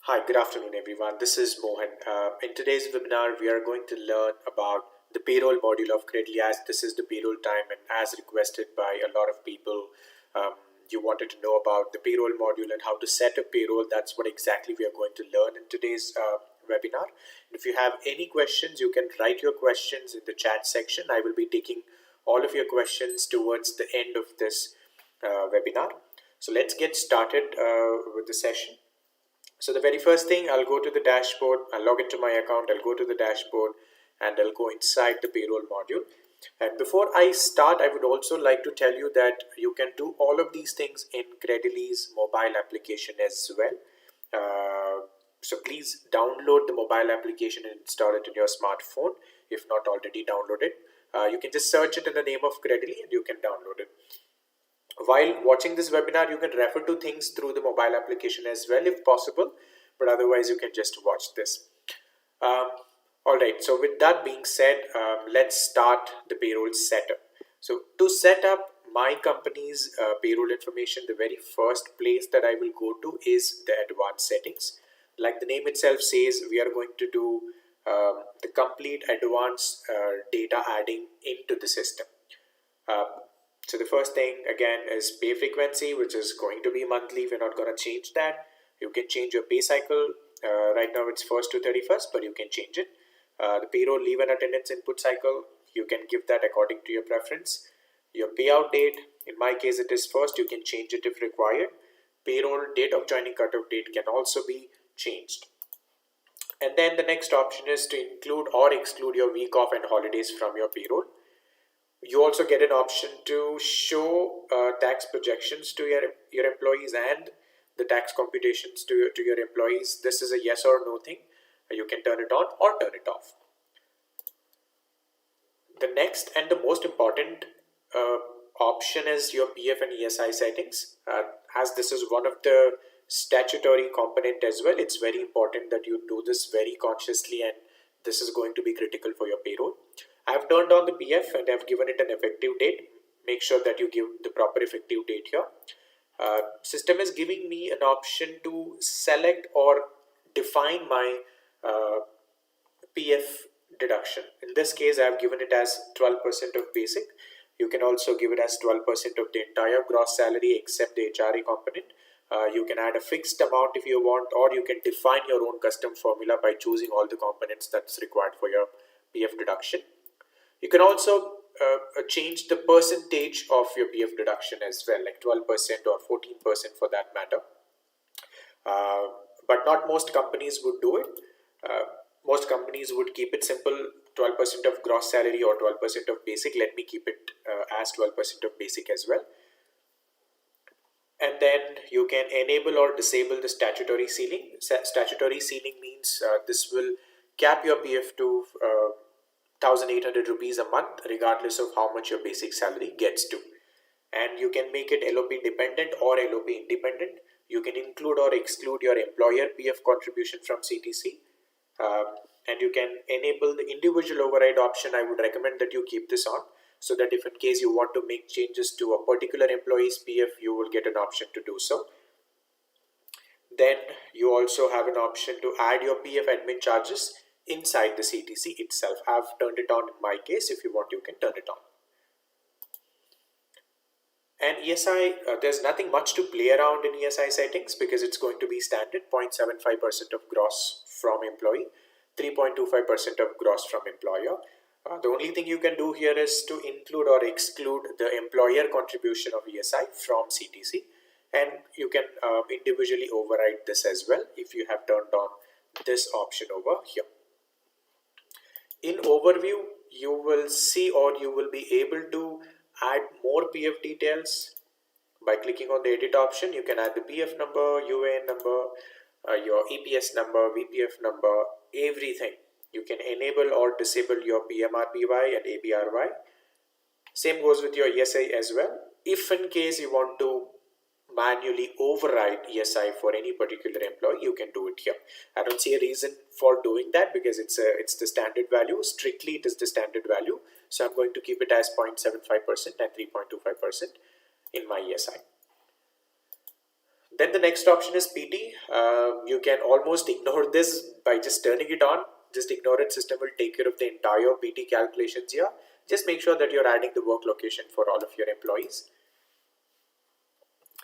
Hi, good afternoon, everyone. This is Mohan. In today's webinar, we are going to learn about the payroll module of Kredily, as this is the payroll time, and as requested by a lot of people, you wanted to know about the payroll module and how to set up payroll. That's what exactly we are going to learn in today's webinar. If you have any questions, you can write your questions in the chat section. I will be taking all of your questions towards the end of this webinar. So let's get started with the session. So the very first thing, I'll go to the dashboard, I'll log into my account, I'll go to the dashboard and I'll go inside the payroll module. And before I start, I would also like to tell you that you can do all of these things in Kredily's mobile application as well. So please download the mobile application and install it in your smartphone if not already downloaded. You can just search it in the name of Kredily and you can download it. While watching this webinar, you can refer to things through the mobile application as well if possible, but otherwise you can just watch this. Alright, so with that being said, let's start the payroll setup. So to set up my company's payroll information, the very first place that I will go to is the advanced settings. Like the name itself says, we are going to do the complete advanced data adding into the system. So the first thing again is pay frequency, which is going to be monthly. We're not going to change that. You can change your pay cycle. Right now it's 1st to 31st, but you can change it. The payroll leave and attendance input cycle, you can give that according to your preference. Your payout date, in my case it is 1st, you can change it if required. Payroll date of joining cutoff date can also be changed. And then the next option is to include or exclude your week off and holidays from your payroll. You also get an option to show tax projections to your employees and the tax computations to your employees. This is a yes or no thing. You can turn it on or turn it off. The next and the most important option is your PF and ESI settings. As this is one of the statutory component as well, it's very important that you do this very consciously, and this is going to be critical for your payroll. I've turned on the PF and I've given it an effective date. Make sure that you give the proper effective date here. System is giving me an option to select or define my PF deduction. In this case, I have given it as 12% of basic. You can also give it as 12% of the entire gross salary except the HRA component. You can add a fixed amount if you want, or you can define your own custom formula by choosing all the components that's required for your PF deduction. You can also change the percentage of your PF deduction as well, like 12% or 14% for that matter. But not most companies would do it. Most companies would keep it simple, 12% of gross salary or 12% of basic. Let me keep it as 12% of basic as well. And then you can enable or disable the statutory ceiling. Statutory ceiling means this will cap your PF to 1,800 rupees a month, regardless of how much your basic salary gets to. And you can make it LOP dependent or LOP independent. You can include or exclude your employer PF contribution from CTC. And you can enable the individual override option. I would recommend that you keep this on, so that if in case you want to make changes to a particular employee's PF, you will get an option to do so. Then you also have an option to add your PF admin charges inside the CTC itself. I've turned it on in my case. If you want, you can turn it on. And ESI, there's nothing much to play around in ESI settings because it's going to be standard 0.75% of gross from employee, 3.25% of gross from employer. The only thing you can do here is to include or exclude the employer contribution of ESI from CTC, and you can individually override this as well if you have turned on this option over here. In overview, you will see or you will be able to add more PF details by clicking on the edit option. You can add the PF number, UAN number, your EPS number, VPF number, everything. You can enable or disable your PMRPY and ABRY. Same goes with your ESI as well. If in case you want to manually override ESI for any particular employee, you can do it here. I don't see a reason for doing that because it's the standard value. Strictly, it is the standard value. So I'm going to keep it as 0.75% and 3.25% in my ESI. Then the next option is PT. You can almost ignore this by just turning it on. Just ignore it. System will take care of the entire PT calculations here. Just make sure that you're adding the work location for all of your employees.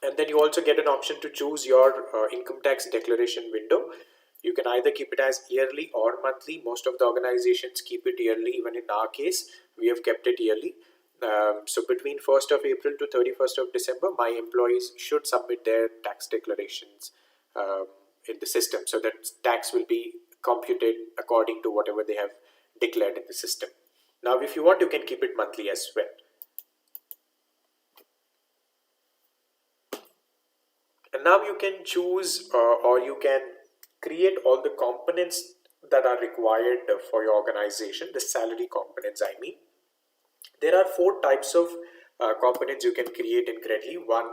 And then you also get an option to choose your income tax declaration window. You can either keep it as yearly or monthly. Most of the organizations keep it yearly. Even in our case, we have kept it yearly. So between 1st of April to 31st of December, my employees should submit their tax declarations in the system. So that tax will be computed according to whatever they have declared in the system. Now, if you want, you can keep it monthly as well. And now you can choose or you can create all the components that are required for your organization, the salary components I mean. There are 4 types of components you can create in Kredily. 1,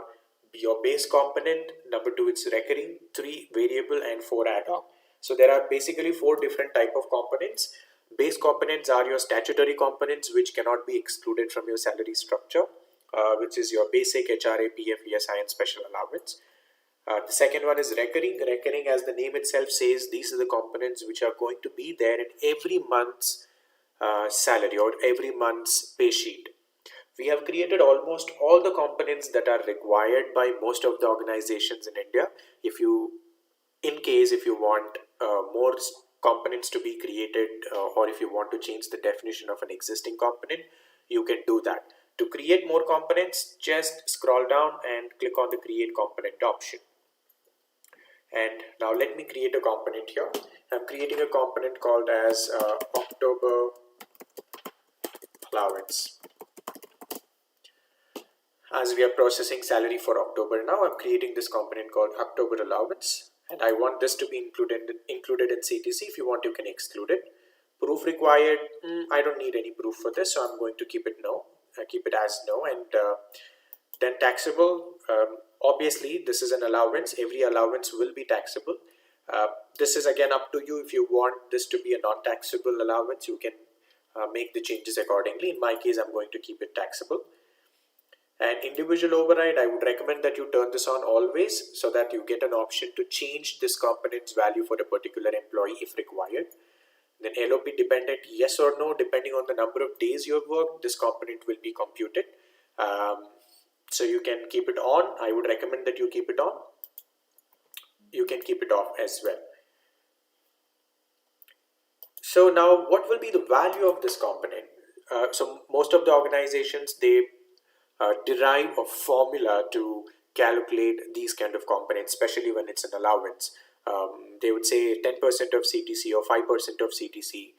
your base component. Number 2, it's recurring. 3, variable, and 4, ad hoc. So there are basically 4 different type of components. Base components are your statutory components which cannot be excluded from your salary structure, which is your basic HRA, PF, ESI, and special allowance. The second one is recurring. Recurring, as the name itself says, these are the components which are going to be there in every month's salary or every month's pay sheet. We have created almost all the components that are required by most of the organizations in India. If you want more components to be created, or if you want to change the definition of an existing component, you can do that. To create more components, just scroll down and click on the create component option. And now let me create a component here. I'm creating a component called as October allowance. As we are processing salary for October now, I'm creating this component called October allowance, and I want this to be included in CTC. If you want, you can exclude it. Proof required, I don't need any proof for this, so I'm going to keep it no. Keep it as no. And then taxable, obviously this is an allowance. Every allowance will be taxable. This is again up to you. If you want this to be a non-taxable allowance, you can make the changes accordingly. In my case, I'm going to keep it taxable. And individual override, I would recommend that you turn this on always so that you get an option to change this component's value for a particular employee if required. Then LOP dependent, yes or no, depending on the number of days you have worked, this component will be computed. So you can keep it on. I would recommend that you keep it on. You can keep it off as well. So now what will be the value of this component? So most of the organizations, they derive a formula to calculate these kind of components, especially when it's an allowance. They would say 10% of CTC or 5% of CTC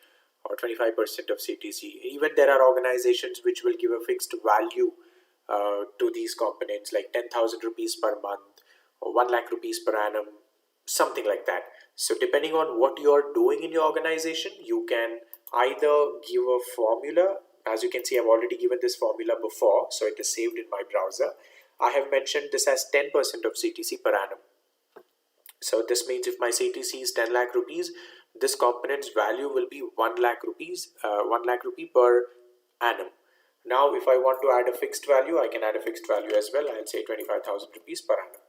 or 25% of CTC. Even there are organizations which will give a fixed value to these components, like 10,000 rupees per month or 1 lakh rupees per annum, something like that. So depending on what you are doing in your organization, you can either give a formula. As you can see, I've already given this formula before, so it is saved in my browser. I have mentioned this as 10% of CTC per annum. So this means if my CTC is 10 lakh rupees, this component's value will be 1 lakh rupees, 1 lakh rupee per annum. Now, if I want to add a fixed value, I can add a fixed value as well. I'll say 25,000 rupees per annum.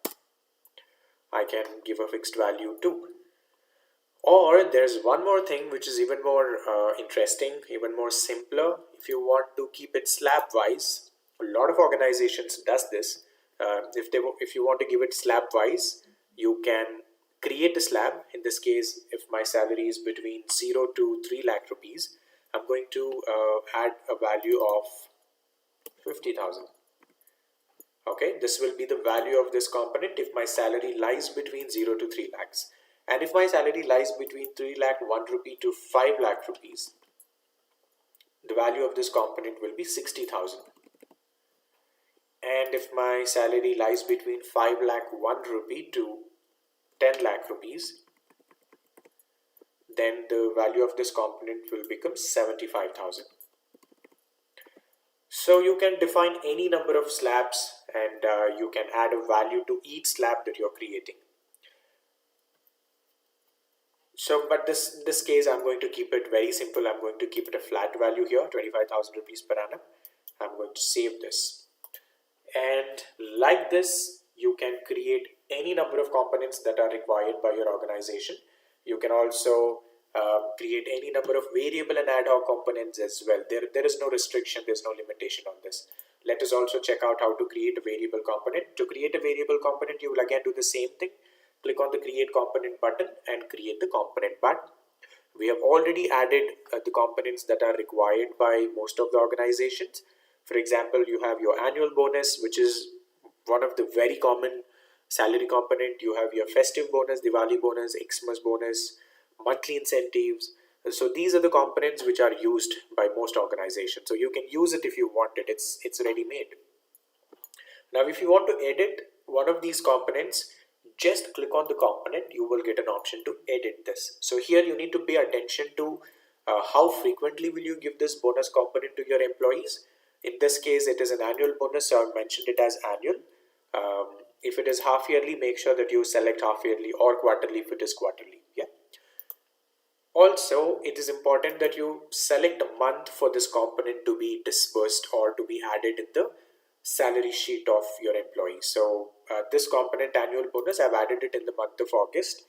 I can give a fixed value too. Or there's one more thing which is even more interesting, even more simpler. If you want to keep it slab wise, a lot of organizations does this. If you want to give it slab wise, you can create a slab. In this case, if my salary is between 0 to 3 lakh rupees, I'm going to add a value of 50,000. Okay, this will be the value of this component if my salary lies between 0 to 3 lakhs. And if my salary lies between 3 lakh 1 rupee to 5 lakh rupees, the value of this component will be 60,000. And if my salary lies between 5 lakh 1 rupee to 10 lakh rupees, then the value of this component will become 75,000. So you can define any number of slabs and you can add a value to each slab that you're creating. So, but this case, I'm going to keep it very simple. I'm going to keep it a flat value here, 25,000 rupees per annum. I'm going to save this. And like this, you can create any number of components that are required by your organization. You can also create any number of variable and ad hoc components as well. There is no restriction, there's no limitation on this. Let us also check out how to create a variable component. To create a variable component, you will again do the same thing. Click on the create component button and create the component. But we have already added the components that are required by most of the organizations. For example, you have your annual bonus, which is one of the very common salary component. You have your festive bonus, Diwali bonus, Xmas bonus, monthly incentives. So these are the components which are used by most organizations. So you can use it if you want it. It's ready made. Now, if you want to edit one of these components, just click on the component. You will get an option to edit this. So here you need to pay attention to how frequently will you give this bonus component to your employees. In this case, it is an annual bonus, so I've mentioned it as annual. If it is half yearly, make sure that you select half yearly, or quarterly if it is quarterly. Yeah. Also, it is important that you select a month for this component to be disbursed or to be added in the salary sheet of your employee. So this component annual bonus, I've added it in the month of August.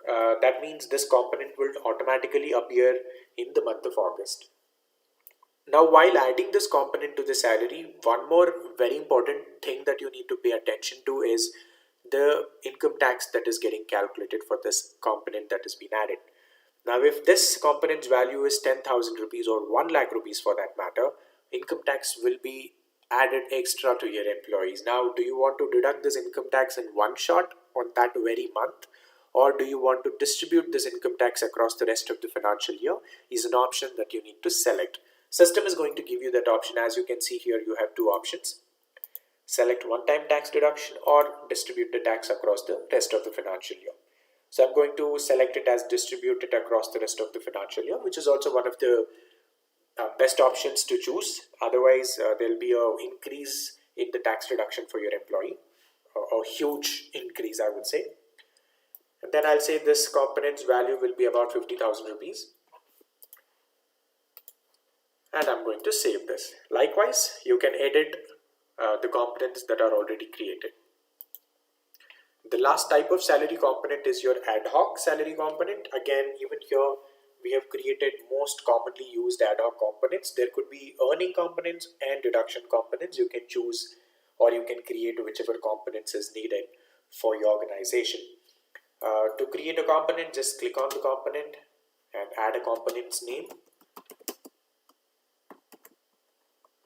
That means this component will automatically appear in the month of August. Now, while adding this component to the salary, one more very important thing that you need to pay attention to is the income tax that is getting calculated for this component that has been added. Now, if this component's value is 10,000 rupees or 1 lakh rupees for that matter, income tax will be added extra to your employees. Now, do you want to deduct this income tax in one shot on that very month, or do you want to distribute this income tax across the rest of the financial year? Is an option that you need to select. System is going to give you that option. As you can see here, you have two options. Select one-time tax deduction or distribute the tax across the rest of the financial year. So I'm going to select it as distribute it across the rest of the financial year, which is also one of the best options to choose. Otherwise, there'll be an increase in the tax deduction for your employee, a huge increase, I would say. And then I'll say this component's value will be about 50,000 rupees. And I'm going to save this. Likewise, you can edit the components that are already created. The last type of salary component is your ad hoc salary component. Again, even here, we have created most commonly used ad hoc components. There could be earning components and deduction components. You can choose, or you can create whichever components is needed for your organization. To create a component, just click on the component and add a component's name.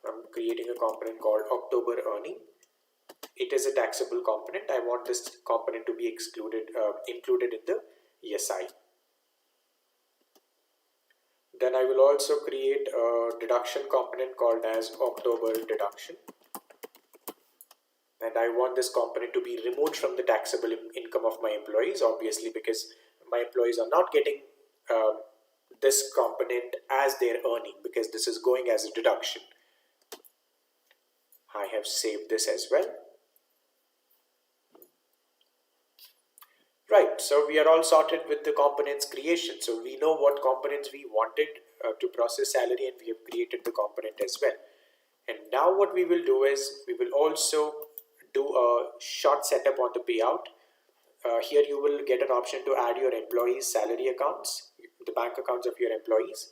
I'm creating a component called October earning. It is a taxable component. I want this component to be included in the ESI. Then I will also create a deduction component called as October deduction. And I want this component to be removed from the taxable income of my employees, obviously, because my employees are not getting this component as their earning, because this is going as a deduction. I have saved this as well. Right, so we are all sorted with the components creation. So we know what components we wanted to process salary, and we have created the component as well. And now what we will do is we will also do a short setup on the payout. Here you will get an option to add your employees' salary accounts, the bank accounts of your employees.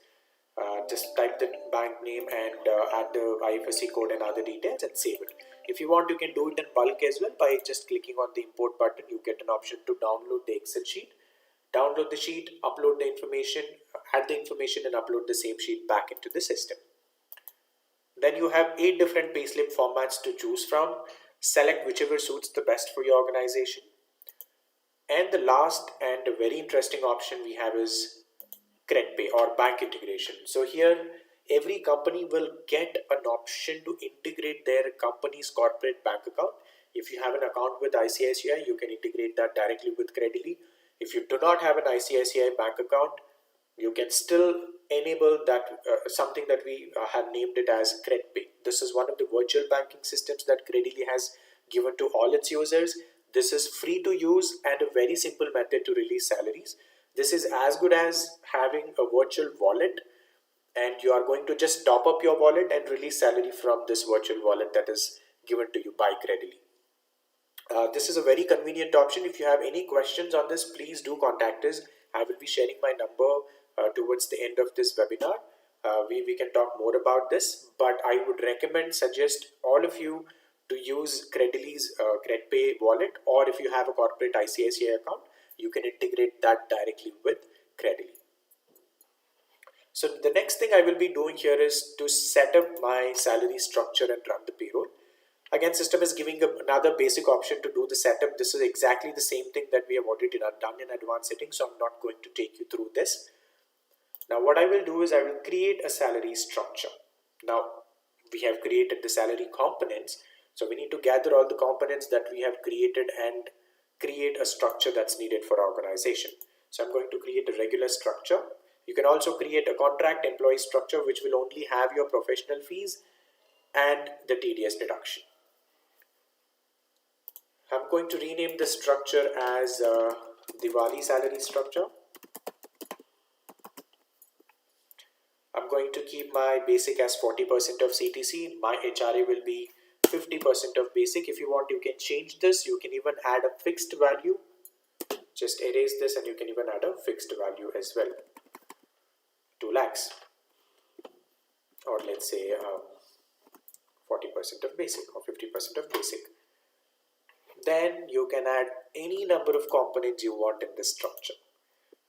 Just type the bank name and add the IFSC code and other details and save it. If you want, you can do it in bulk as well by just clicking on the import button. You get an option to download the Excel sheet. Download the sheet, upload the information, add the information and upload the same sheet back into the system. Then you have 8 different payslip formats to choose from. Select whichever suits the best for your organization. And the last and a very interesting option we have is Kredpay or bank integration. So here every company will get an option to integrate their company's corporate bank account. If you have an account with ICICI, you can integrate that directly with Kredily. If you do not have an ICICI bank account, you can still enable that something that we have named it as Kredpay. This is one of the virtual banking systems that Kredily has given to all its users. This is free to use and a very simple method to release salaries. This is as good as having a virtual wallet, and you are going to just top up your wallet and release salary from this virtual wallet that is given to you by Kredily. This is a very convenient option. If you have any questions on this, please do contact us. I will be sharing my number towards the end of this webinar. We can talk more about this, but I would suggest all of you to use Kredily's CredPay wallet, or if you have a corporate ICICI account, you can integrate that directly with Kredily. So the next thing I will be doing here is to set up my salary structure and run the payroll. Again, system is giving another basic option to do the setup. This is exactly the same thing that we have already done in advanced settings, so I'm not going to take you through this. Now what I will do is I will create a salary structure. Now we have created the salary components, so we need to gather all the components that we have created and create a structure that's needed for organization. So I'm going to create a regular structure. You can also create a contract employee structure which will only have your professional fees and the TDS deduction. I'm going to rename the structure as Diwali salary structure. I'm going to keep my basic as 40% of CTC. My HRA will be 50% of basic. If you want, you can change this. You can even add a fixed value. Just erase this and you can even add a fixed value as well. 2 lakhs. Or let's say 40% of basic or 50% of basic. Then you can add any number of components you want in this structure.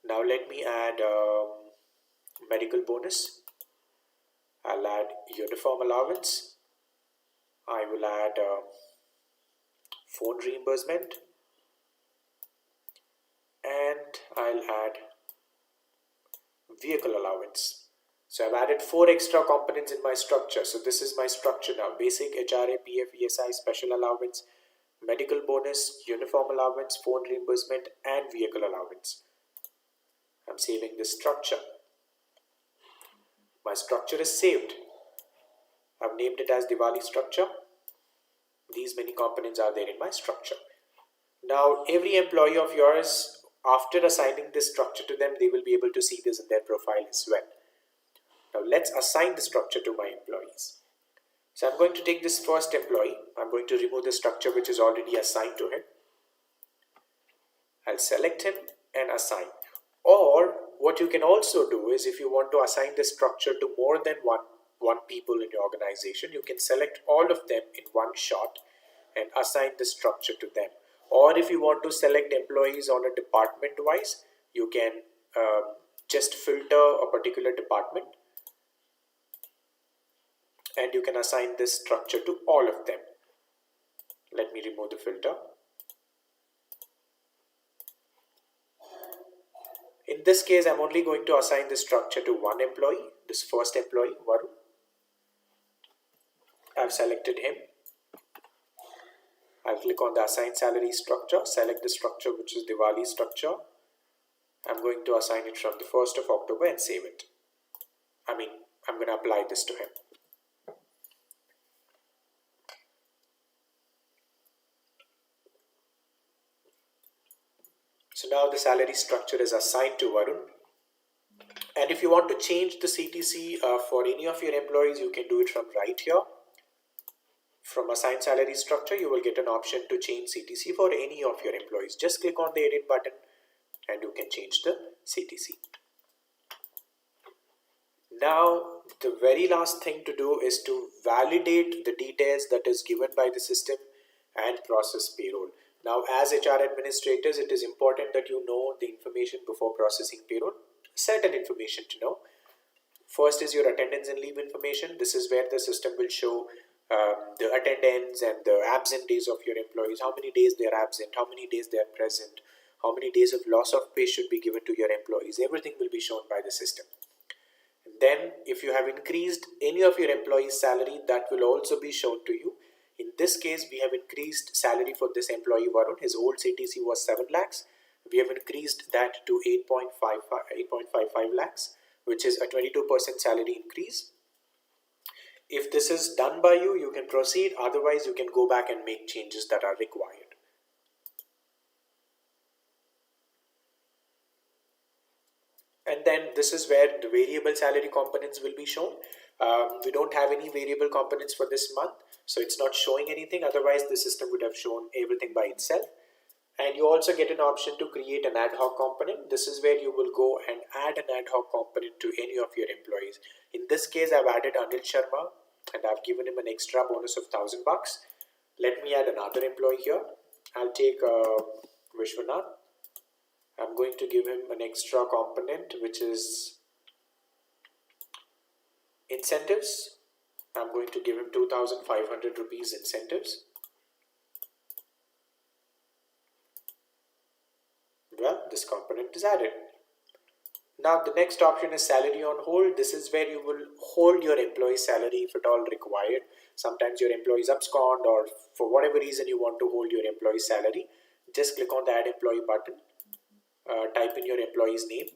Now let me add medical bonus. I'll add uniform allowance. I will add phone reimbursement, and I'll add vehicle allowance. So I've added 4 extra components in my structure. So this is my structure now: basic, HRA, PF, ESI, special allowance, medical bonus, uniform allowance, phone reimbursement, and vehicle allowance. I'm saving this structure. My structure is saved. I've named it as Diwali structure. These many components are there in my structure. Now every employee of yours, after assigning this structure to them, they will be able to see this in their profile as well. Now let's assign the structure to my employees. So I'm going to take this first employee. I'm going to remove the structure which is already assigned to him. I'll select him and assign. Or what you can also do is, if you want to assign this structure to more than one people in your organization, you can select all of them in one shot and assign the structure to them. Or if you want to select employees on a department wise, you can just filter a particular department and you can assign this structure to all of them. Let me remove the filter. In this case, I'm only going to assign this structure to one employee, this first employee, Varun. I've selected him. I'll click on the assign salary structure, select the structure which is Diwali structure. I'm going to assign it from the 1st of October and save it. I'm going to apply this to him. So now the salary structure is assigned to Varun. And if you want to change the CTC for any of your employees, you can do it from right here. From assign salary structure, you will get an option to change CTC for any of your employees. Just click on the edit button and you can change the CTC. Now, the very last thing to do is to validate the details that is given by the system and process payroll. Now, as HR administrators, it is important that you know the information before processing payroll. Certain information to know. First is your attendance and leave information. This is where the system will show the attendance and the absent days of your employees, how many days they are absent, how many days they are present, how many days of loss of pay should be given to your employees. Everything will be shown by the system. And then if you have increased any of your employees' salary, that will also be shown to you. In this case, we have increased salary for this employee Varun. His old CTC was 7 lakhs. We have increased that to 8.55 lakhs, which is a 22% salary increase. If this is done by you, you can proceed. Otherwise, you can go back and make changes that are required. And then this is where the variable salary components will be shown. We don't have any variable components for this month, so it's not showing anything. Otherwise, the system would have shown everything by itself. And you also get an option to create an ad hoc component. This is where you will go and add an ad hoc component to any of your employees. In this case, I've added Anil Sharma and I've given him an extra bonus of $1,000. Let me add another employee here. I'll take Vishwanath. I'm going to give him an extra component, which is incentives. I'm going to give him 2,500 rupees incentives. Well, this component is added. Now the next option is salary on hold. This is where you will hold your employee salary if at all required. Sometimes your employee is abscond, or for whatever reason you want to hold your employee salary. Just click on the add employee button, type in your employee's name,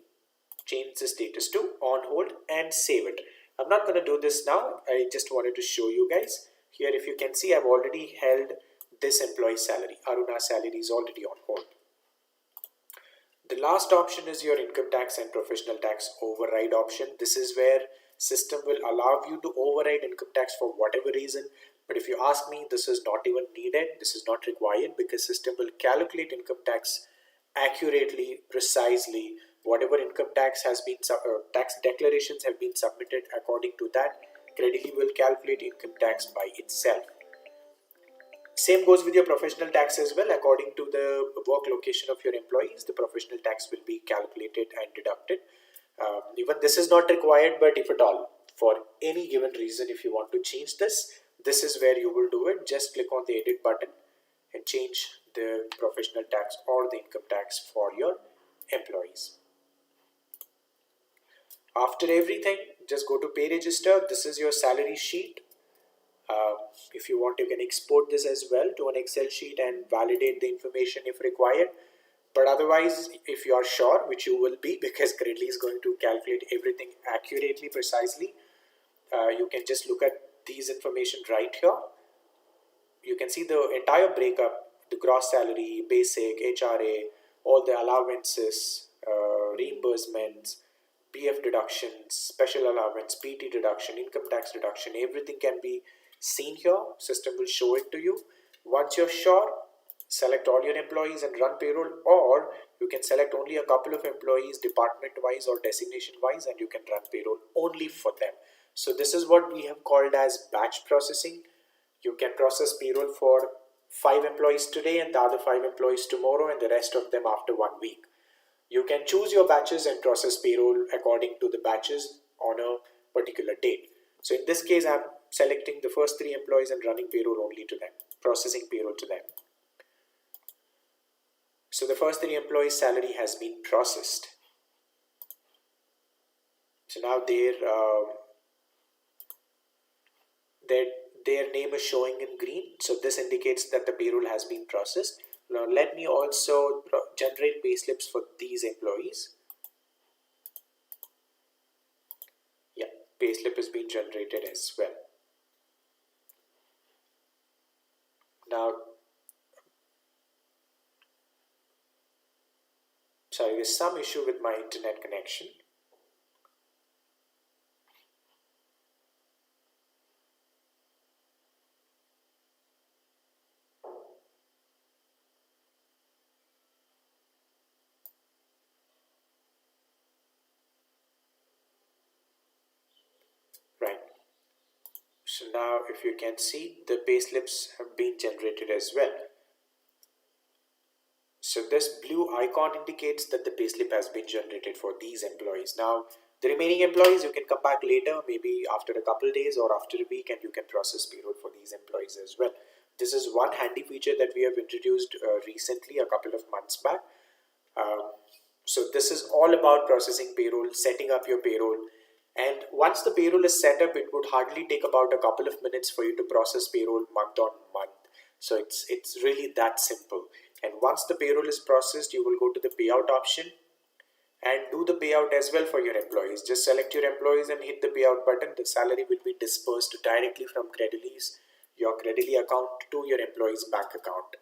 change the status to on hold and save it. I'm not going to do this now. I just wanted to show you guys. Here if you can see, I've already held this employee salary. Aruna's salary is already on hold. The last option is your income tax and professional tax override option. This is where system will allow you to override income tax for whatever reason. But if you ask me, this is not even needed. This is not required because system will calculate income tax accurately, precisely. Whatever income tax has been, tax declarations have been submitted according to that, Kredily will calculate income tax by itself. Same goes with your professional tax as well. According to the work location of your employees, the professional tax will be calculated and deducted. Even this is not required, but if at all, for any given reason, if you want to change this, this is where you will do it. Just click on the edit button and change the professional tax or the income tax for your employees. After everything, just go to pay register. This is your salary sheet. If you want, you can export this as well to an Excel sheet and validate the information if required. But otherwise, if you are sure, which you will be because Kredily is going to calculate everything accurately, precisely, you can just look at these information right here. You can see the entire breakup, the gross salary, basic, HRA, all the allowances, reimbursements, PF deductions, special allowance, PT deduction, income tax deduction, everything can be seen here. System will show it to you. Once you're sure, select all your employees and run payroll, or you can select only a couple of employees department wise or designation wise and you can run payroll only for them. So this is what we have called as batch processing. You can process payroll for 5 employees today and the other 5 employees tomorrow and the rest of them after 1 week. You can choose your batches and process payroll according to the batches on a particular date. So in this case, I'm selecting the first 3 employees and running payroll only to them, processing payroll to them. So the first 3 employees' salary has been processed. So now their name is showing in green. So this indicates that the payroll has been processed. Now let me also generate payslips for these employees. Yeah, payslip has been generated as well. Now, sorry, there's some issue with my internet connection. Right. So now if you can see, the payslips have been generated as well. So this blue icon indicates that the payslip has been generated for these employees. Now the remaining employees, you can come back later, maybe after a couple days or after a week, and you can process payroll for these employees as well. This is one handy feature that we have introduced recently, a couple of months back. So this is all about processing payroll, setting up your payroll. And once the payroll is set up, it would hardly take about a couple of minutes for you to process payroll month on month. So it's really that simple. And once the payroll is processed, you will go to the payout option and do the payout as well for your employees. Just select your employees and hit the payout button. The salary will be dispersed directly from your Kredily account to your employee's bank account.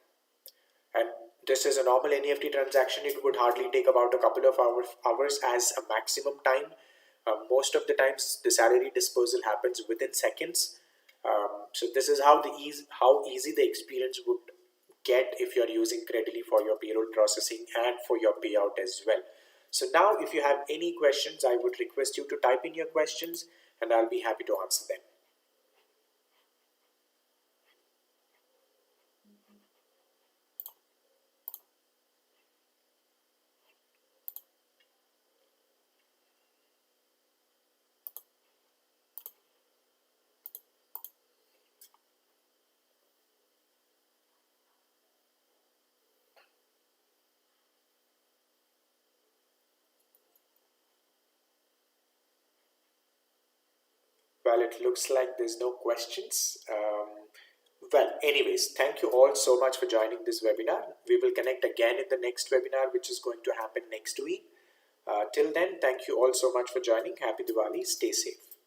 And this is a normal NEFT transaction. It would hardly take about a couple of hours as a maximum time. Most of the times, the salary dispersal happens within seconds. So this is how easy the experience would get if you're using Kredily for your payroll processing and for your payout as well. So now, if you have any questions, I would request you to type in your questions, and I'll be happy to answer them. Well, it looks like there's no questions. Well, anyways, thank you all so much for joining this webinar. We will connect again in the next webinar, which is going to happen next week. Till then, thank you all so much for joining. Happy Diwali. Stay safe.